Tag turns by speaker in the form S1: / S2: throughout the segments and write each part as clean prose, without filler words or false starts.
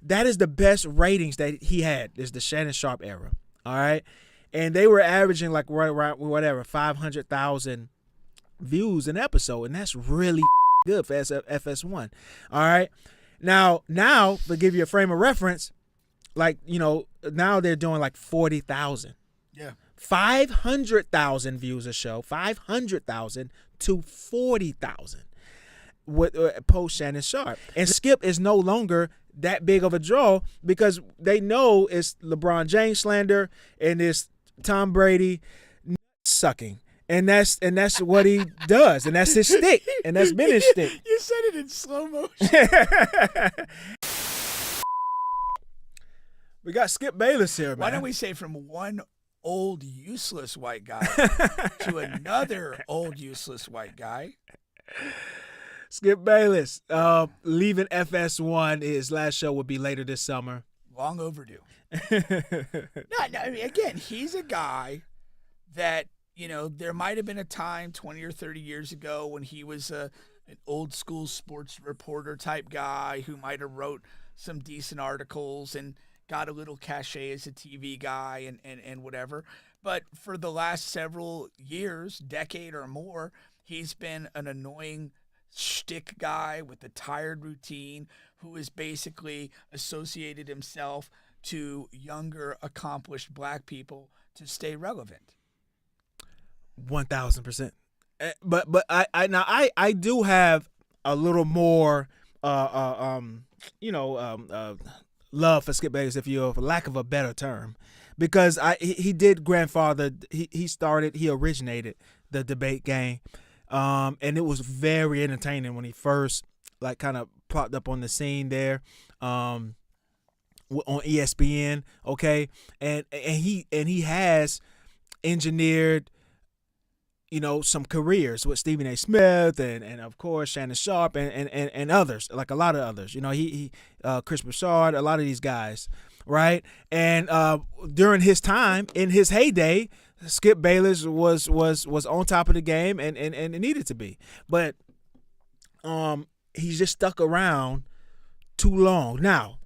S1: that is the best ratings that he had, is the Shannon Sharp era. All right. And they were averaging like right, whatever, 500,000 views an episode. And that's really good for FS1. All right. Now, to give you a frame of reference, like, now they're doing like 40,000.
S2: Yeah.
S1: 500,000 views a show, 500,000 to 40,000 with post Shannon Sharp. And Skip is no longer that big of a draw because they know it's LeBron James slander and it's Tom Brady sucking. And that's what he does. And that's his stick. And that's been his stick.
S2: You said it in slow motion.
S1: We got Skip Bayless here, man.
S2: Why don't we say from one old useless white guy to another old useless white guy?
S1: Skip Bayless, leaving FS1. His last show will be later this summer.
S2: Long overdue. No, I mean, again, he's a guy that, there might have been a time 20 or 30 years ago when he was an old school sports reporter type guy who might have wrote some decent articles and got a little cachet as a TV guy and whatever. But for the last several years, decade or more, he's been an annoying shtick guy with a tired routine who has basically associated himself to younger, accomplished black people to stay relevant.
S1: 1,000%. But I do have a little more love for Skip Bayless, if you, for lack of a better term, because he did grandfather. He originated the debate game, and it was very entertaining when he first kind of popped up on the scene there, on ESPN. Okay, and he has engineered some careers with Stephen A. Smith and of course Shannon Sharp and others, like a lot of others. He Chris Broussard, a lot of these guys, right? And during his time, in his heyday, Skip Bayless was on top of the game and it needed to be. But he's just stuck around too long. Now,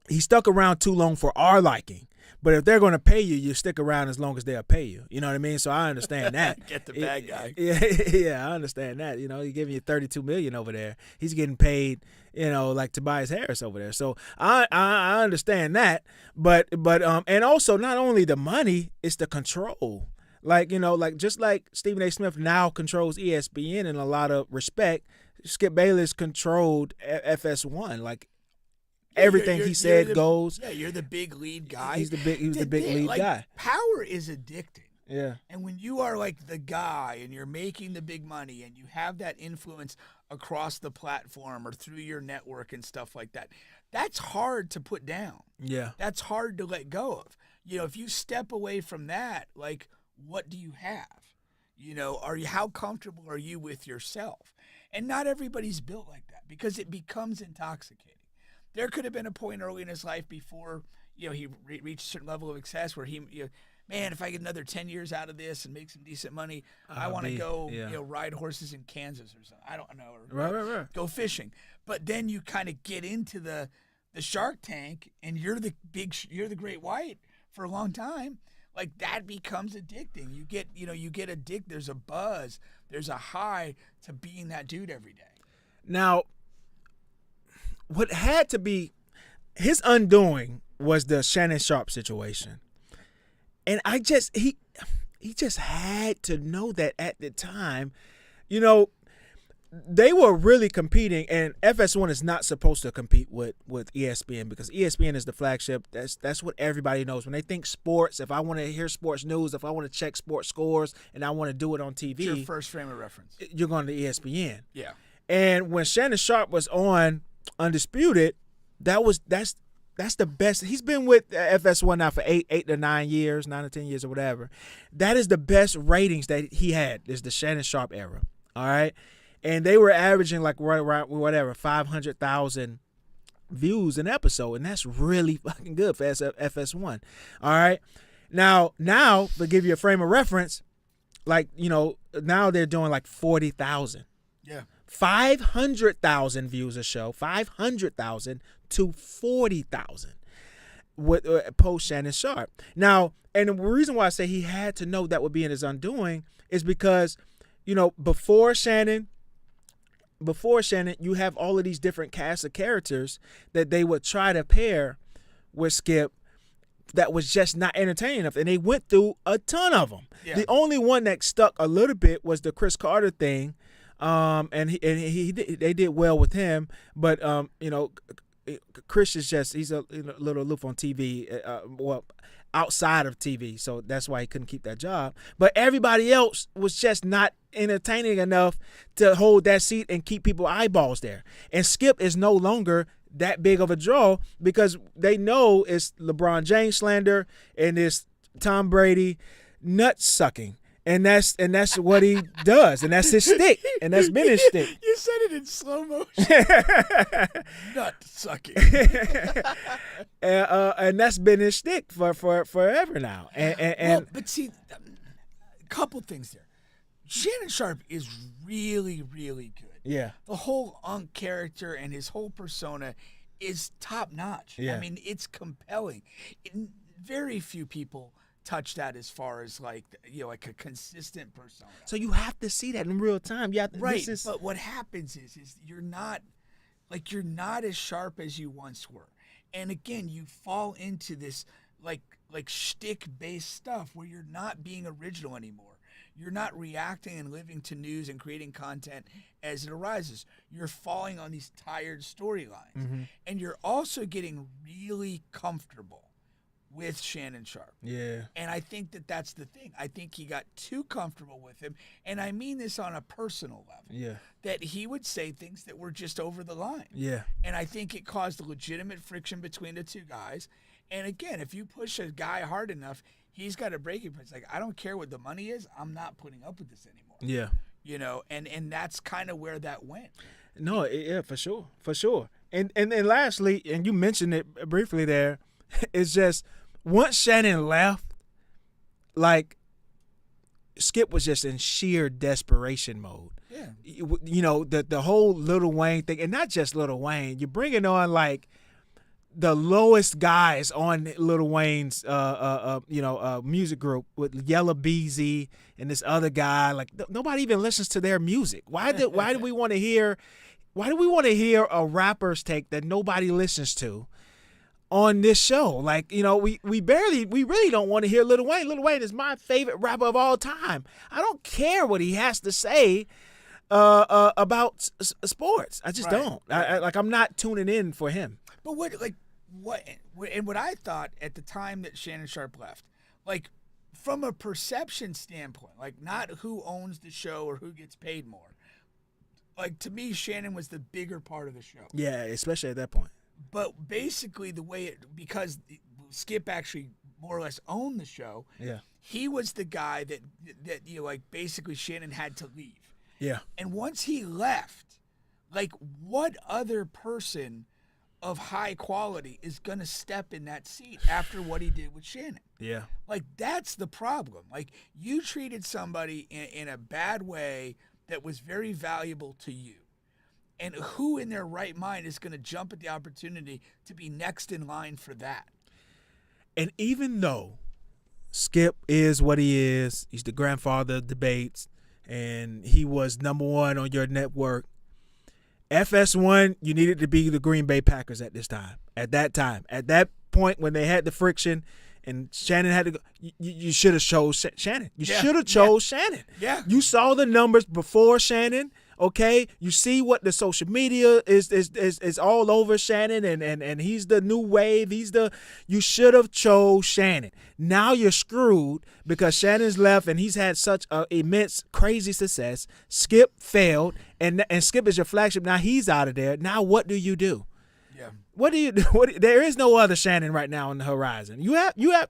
S1: he stuck around too long for our liking. But if they're going to pay you, you stick around as long as they'll pay you. You know what I mean? So I understand that.
S2: Get the bad guy.
S1: Yeah, I understand that. He's giving you $32 million over there. He's getting paid, like Tobias Harris over there. So I understand that. But and also not only the money, it's the control. Just like Stephen A. Smith now controls ESPN in a lot of respect, Skip Bayless controlled FS1. Everything he said goes.
S2: Yeah, you're the big lead guy.
S1: He was the big lead guy.
S2: Power is addicting.
S1: Yeah.
S2: And when you are the guy and you're making the big money and you have that influence across the platform or through your network and stuff like that, that's hard to put down.
S1: Yeah.
S2: That's hard to let go of. If you step away from that, what do you have? How comfortable are you with yourself? And not everybody's built like that because it becomes intoxicating. There could have been a point early in his life before, he reached a certain level of success where he, man, if I get another 10 years out of this and make some decent money, I want to go, ride horses in Kansas or something. I don't know. Or
S1: right.
S2: Go fishing. But then you kind of get into the Shark Tank and you're the great white for a long time. That becomes addicting. You get addicted. There's a buzz. There's a high to being that dude every day.
S1: Now, what had to be his undoing was the Shannon Sharp situation. And he just had to know that at the time. They were really competing, and FS1 is not supposed to compete with ESPN because ESPN is the flagship. That's what everybody knows. When they think sports, if I want to hear sports news, if I want to check sports scores, and I want to do it on TV.
S2: It's your first frame of reference.
S1: You're going to ESPN.
S2: Yeah.
S1: And when Shannon Sharp was on Undisputed, that's the best. He's been with FS1 now for 8 to 9 years, 9 to 10 years or whatever. That is the best ratings that he had, is the Shannon Sharp era. All right. And they were averaging right around whatever 500,000 views an episode, and that's really fucking good for FS1. All right. Now to give you a frame of reference, now they're doing 40,000.
S2: Yeah.
S1: 500,000 views a show, 500,000 to 40,000 with post Shannon Sharp. Now, and the reason why I say he had to know that would be in his undoing is because, before Shannon, you have all of these different casts of characters that they would try to pair with Skip that was just not entertaining enough, and they went through a ton of them.
S2: Yeah.
S1: The only one that stuck a little bit was the Chris Carter thing, and they did well with him, but Chris is he's a little aloof on TV, outside of TV, so that's why he couldn't keep that job. But everybody else was just not entertaining enough to hold that seat and keep people eyeballs there. And Skip is no longer that big of a draw because they know it's LeBron James slander and it's Tom Brady nut sucking. And that's what he does, and that's his stick, and that's been his stick.
S2: You said it in slow motion. Nut sucking.
S1: And that's been his stick for forever now.
S2: But see, a couple things there. Shannon Sharp is really, really good.
S1: Yeah.
S2: The whole Unc character and his whole persona is top notch.
S1: Yeah.
S2: I mean, it's compelling. Very few people touch that as far as like a consistent persona.
S1: So you have to see that in real time.
S2: Right. But what happens is you're not as sharp as you once were. And again, you fall into this like shtick based stuff where you're not being original anymore. You're not reacting and living to news and creating content as it arises. You're falling on these tired storylines.
S1: Mm-hmm.
S2: And you're also getting really comfortable with Shannon Sharp.
S1: Yeah.
S2: And I think that's the thing. I think he got too comfortable with him. And I mean this on a personal level.
S1: Yeah.
S2: That he would say things that were just over the line.
S1: Yeah.
S2: And I think it caused a legitimate friction between the two guys. And again, if you push a guy hard enough, he's got a breaking point. It's like, I don't care what the money is. I'm not putting up with this anymore.
S1: Yeah.
S2: And that's kind of where that went.
S1: No, yeah, for sure. For sure. And lastly, and you mentioned it briefly there, it's just once Shannon left, like Skip was just in sheer desperation mode.
S2: Yeah.
S1: The whole Lil Wayne thing, and not just Lil Wayne. You're bringing on like the lowest guys on Lil Wayne's music group with Yella Beezy and this other guy. Like nobody even listens to their music. Why do we want to hear a rapper's take that nobody listens to on this show? Like, we really don't want to hear Lil Wayne. Lil Wayne is my favorite rapper of all time. I don't care what he has to say about sports. I just don't. I'm not tuning in for him.
S2: But what I thought at the time that Shannon Sharp left, like from a perception standpoint, like not who owns the show or who gets paid more. Like to me, Shannon was the bigger part of the show.
S1: Yeah, especially at that point.
S2: But basically because Skip actually more or less owned the show.
S1: Yeah.
S2: He was the guy that basically Shannon had to leave.
S1: Yeah.
S2: And once he left, like what other person of high quality is going to step in that seat after what he did with Shannon?
S1: Yeah.
S2: Like that's the problem. Like you treated somebody in a bad way that was very valuable to you. And who in their right mind is going to jump at the opportunity to be next in line for that?
S1: And even though Skip is what he is, he's the grandfather of debates, and he was number one on your network, FS1, you needed to be the Green Bay Packers at this time. At that point when they had the friction and Shannon had to go, you should have chose Shannon. You should have chose Shannon.
S2: Yeah.
S1: You saw the numbers before Shannon. Okay, you see what the social media is all over Shannon, and he's the new wave. You should have chose Shannon. Now you're screwed because Shannon's left, and he's had such an immense, crazy success. Skip failed, and Skip is your flagship. Now he's out of there. Now what do you do?
S2: Yeah.
S1: What do you do? There is no other Shannon right now on the horizon.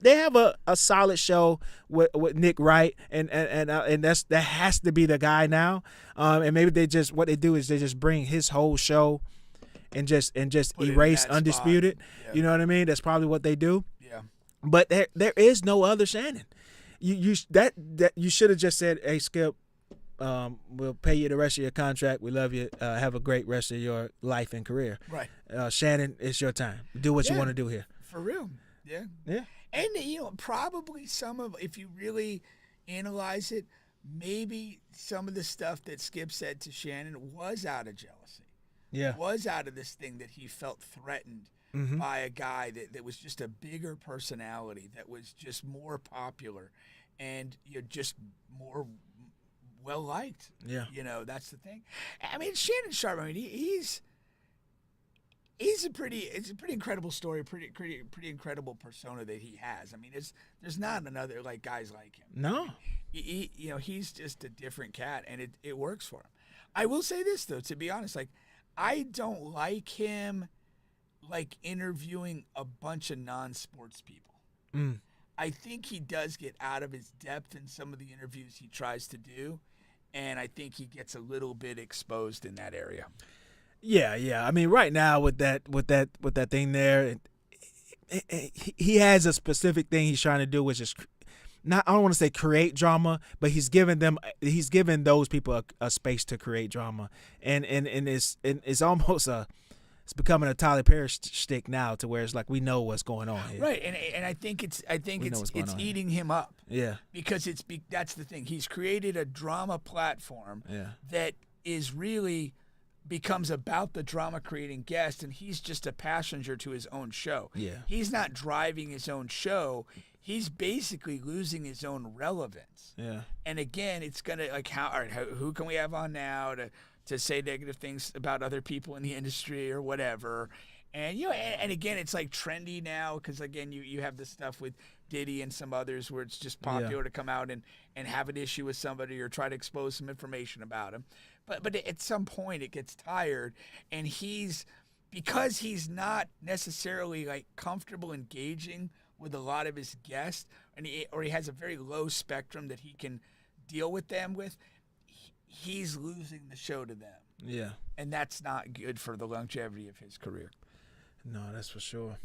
S1: They have a solid show with Nick Wright, and that has to be the guy now. And maybe what they do is they just bring his whole show and just erase Undisputed.
S2: Yeah.
S1: You know what I mean? That's probably what they do.
S2: Yeah.
S1: But there is no other Shannon. You should have just said, hey Skip, We'll pay you the rest of your contract. We love you. Have a great rest of your life and career.
S2: Right.
S1: Shannon, it's your time. Do what you
S2: Yeah.
S1: want to do here.
S2: For real. Yeah.
S1: Yeah.
S2: And probably some of, if you really analyze it, maybe some of the stuff that Skip said to Shannon was out of jealousy.
S1: Yeah.
S2: Was out of this thing that he felt threatened by a guy that was just a bigger personality, that was just more popular, and just more well liked.
S1: Yeah.
S2: That's the thing. I mean, Shannon Sharp. I mean, he's a pretty incredible story, pretty incredible persona that he has. I mean, there's not another guys like him.
S1: No.
S2: He's just a different cat, and it works for him. I will say this though, to be honest, I don't like him interviewing a bunch of non-sports people. I think he does get out of his depth in some of the interviews he tries to do, and I think he gets a little bit exposed in that area.
S1: Yeah. I mean, right now with that thing there, he has a specific thing he's trying to do, which is not, I don't want to say create drama, but he's given those people a space to create drama, and it's almost it's becoming a Tyler Perry shtick now, to where it's like we know what's going on here.
S2: Right, and I think it's eating him up.
S1: Yeah,
S2: because that's the thing. He's created a drama platform that is really becomes about the drama creating guest, and he's just a passenger to his own show.
S1: Yeah,
S2: he's not driving his own show. He's basically losing his own relevance.
S1: Yeah, and
S2: again, it's gonna who can we have on now to say negative things about other people in the industry or whatever. And and again, it's trendy now, because again, you have this stuff with Diddy and some others where it's just popular to come out and have an issue with somebody or try to expose some information about him. But at some point it gets tired, and because he's not necessarily comfortable engaging with a lot of his guests, or he has a very low spectrum that he can deal with them with. He's losing the show to them.
S1: Yeah.
S2: And that's not good for the longevity of his career.
S1: No, that's for sure.